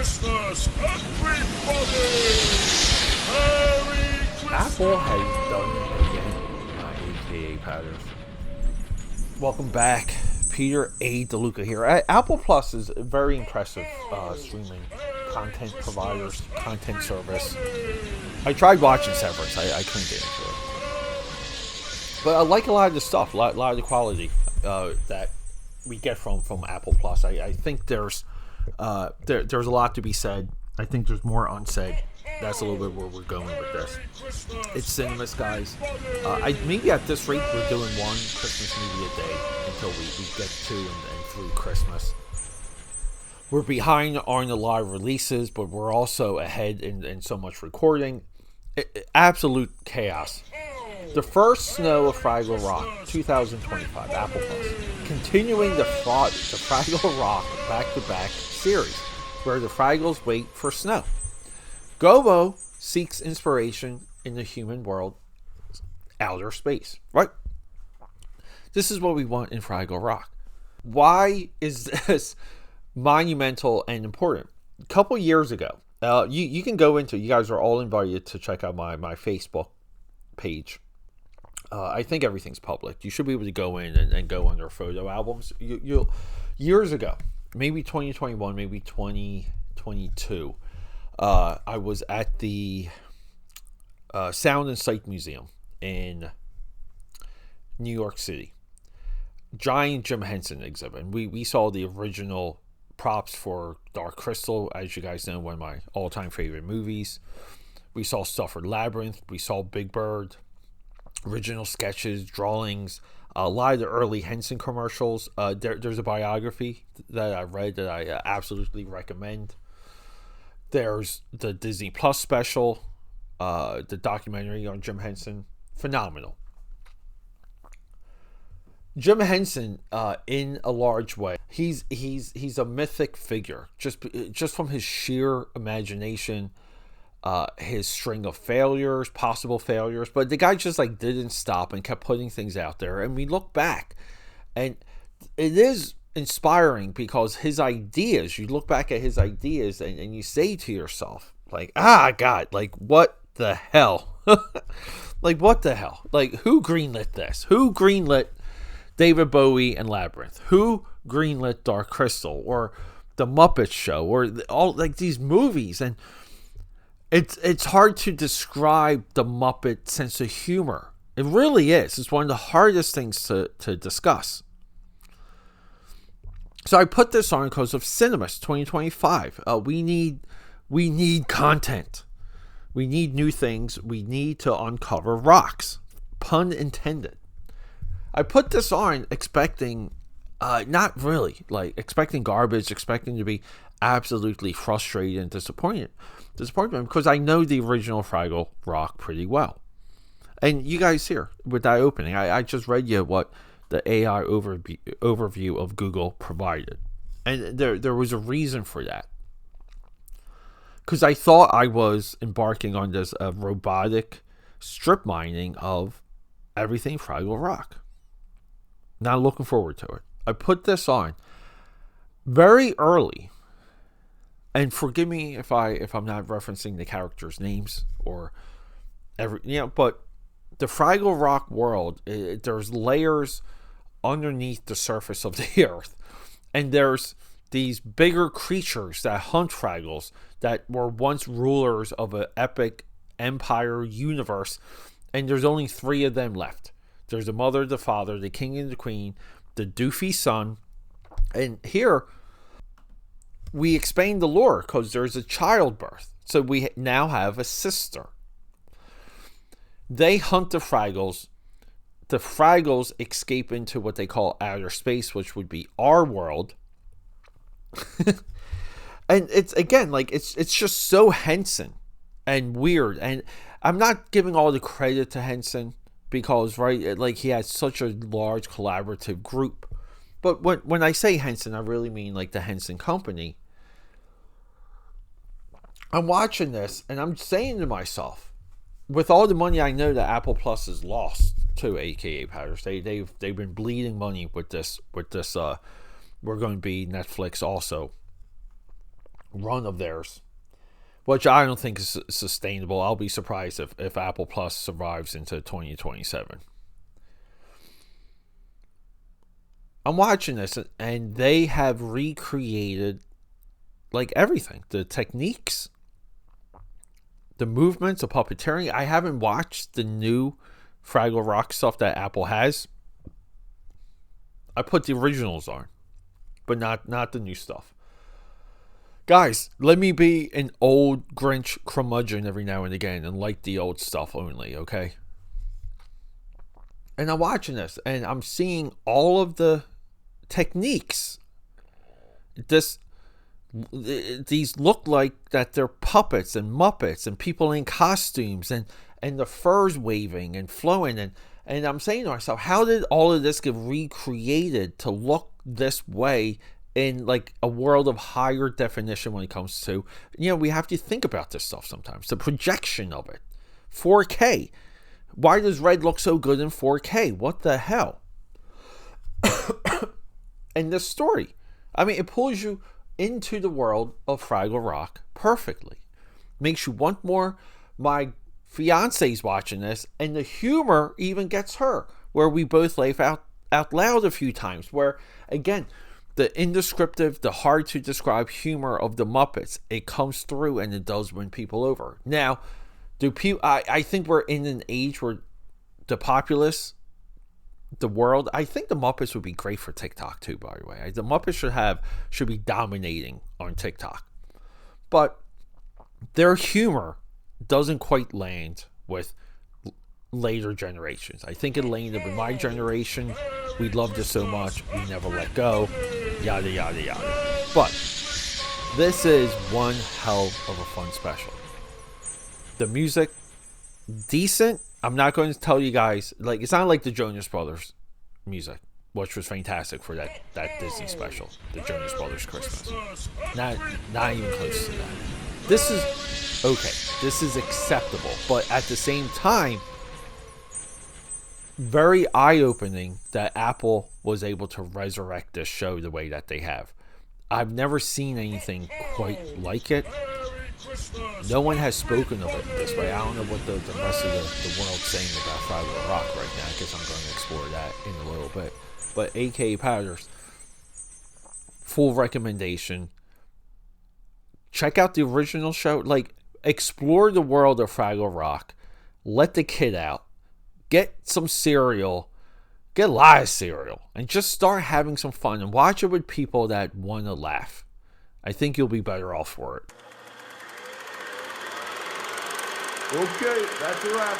Christmas, everybody! Merry Christmas! Apple has done it again, aka Patters. Welcome back, Peter A. DeLuca here. Apple Plus is a very impressive streaming content providers, content service. I tried watching Severance, I couldn't get into it. But I like a lot of the stuff, a lot of the quality that we get from Apple Plus. I think there's a lot to be said. I think there's more unsaid. That's a little bit where we're going with this. It's cinemas, guys. Maybe at this rate we're doing one Christmas movie a day until we get to and through Christmas. We're behind on the live releases, but we're also ahead in so much recording. Absolute chaos. The first snow of Fraggle Rock, 2025, Apple Plus. Continuing the Fraggle Rock back-to-back series, where the Fraggles wait for snow. Gobo seeks inspiration in the human world, outer space, right? This is what we want in Fraggle Rock. Why is this monumental and important? A couple years ago, you can go into, you guys are all invited to check out my Facebook page. I think everything's public. You should be able to go in and go under photo albums. You'll years ago, maybe 2021, maybe 2022, I was at the Sound and Sight Museum in New York City. Giant Jim Henson exhibit. And we saw the original props for Dark Crystal, as you guys know, one of my all-time favorite movies. We saw stuff for Labyrinth. We saw Big Bird. Original sketches, drawings, a lot of the early Henson commercials. There's a biography that I read that I absolutely recommend. There's the Disney Plus special, the documentary on Jim Henson. Phenomenal. Jim Henson, in a large way, he's a mythic figure. Just from his sheer imagination. His string of failures, possible failures, but the guy just didn't stop and kept putting things out there. And we look back, and it is inspiring because his ideas, you look back at his ideas and you say to yourself, God, what the hell? What the hell? Who greenlit this? Who greenlit David Bowie and Labyrinth? Who greenlit Dark Crystal or The Muppet Show or all these movies? And It's hard to describe the Muppet sense of humor. It really is. It's one of the hardest things to discuss. So I put this on because of Cinemas 2025. We need content. We need new things. We need to uncover rocks. Pun intended. I put this on expecting, not really, expecting garbage, expecting to be absolutely frustrated and disappointment because I know the original Fraggle Rock pretty well. And you guys here with that opening, I just read you what the AI overview of Google provided. And there was a reason for that. Because I thought I was embarking on this robotic strip mining of everything Fraggle Rock. Not looking forward to it. I put this on very early. And forgive me if I'm not referencing the characters' names or but the Fraggle Rock world, there's layers underneath the surface of the earth, and there's these bigger creatures that hunt Fraggles that were once rulers of an epic empire universe, and there's only 3 of them left. There's the mother, the father, the king and the queen, the doofy son, and here we expand the lore because there's a childbirth. So we now have a sister. They hunt the Fraggles. The Fraggles escape into what they call outer space, which would be our world. And it's, again, it's just so Henson and weird. And I'm not giving all the credit to Henson because, right, he had such a large collaborative group. But when I say Henson, I really mean the Henson Company. I'm watching this and I'm saying to myself, with all the money I know that Apple Plus has lost to AKAPAD, they've been bleeding money with this. We're going to be Netflix also. run of theirs, which I don't think is sustainable. I'll be surprised if Apple Plus survives into 2027. I'm watching this, and they have recreated like everything. The techniques, the movements, the puppeteering. I haven't watched the new Fraggle Rock stuff that Apple has. I put the originals on, but not the new stuff. Guys, let me be an old Grinch curmudgeon every now and again and like the old stuff only, okay? And I'm watching this, and I'm seeing all of the techniques. These look like that they're puppets and Muppets and people in costumes and the furs waving and flowing. And I'm saying to myself, how did all of this get recreated to look this way in like a world of higher definition when it comes to, we have to think about this stuff sometimes. The projection of it. 4K. Why does red look so good in 4K? What the hell? And the story. I mean, it pulls you into the world of Fraggle Rock perfectly. Makes you want more. My fiance's watching this, and the humor even gets her, where we both laugh out loud a few times, where, again, the indescriptive, the hard to describe humor of the Muppets, it comes through and it does win people over. Now, I think we're in an age where the populace, the world, I think the Muppets would be great for TikTok too, by the way. The Muppets should be dominating on TikTok. But their humor doesn't quite land with later generations. I think it landed with my generation. We loved it so much, we never let go. Yada, yada, yada. But this is one hell of a fun special. The music, decent. I'm not going to tell you guys, like, it's not like the Jonas Brothers music, which was fantastic for that Disney special, the Jonas Brothers Christmas. Not even close to that. This is okay. This is acceptable, but at the same time, very eye-opening that Apple was able to resurrect this show the way that they have. I've never seen anything quite like it. No one has spoken of it this way. I don't know what the rest of the world's saying about Fraggle Rock right now. I guess I'm going to explore that in a little bit. But AKAPAD, full recommendation. Check out the original show. Like, explore the world of Fraggle Rock. Let the kid out. Get some cereal. Get a lot of cereal. And just start having some fun. And watch it with people that want to laugh. I think you'll be better off for it. Okay, that's a wrap.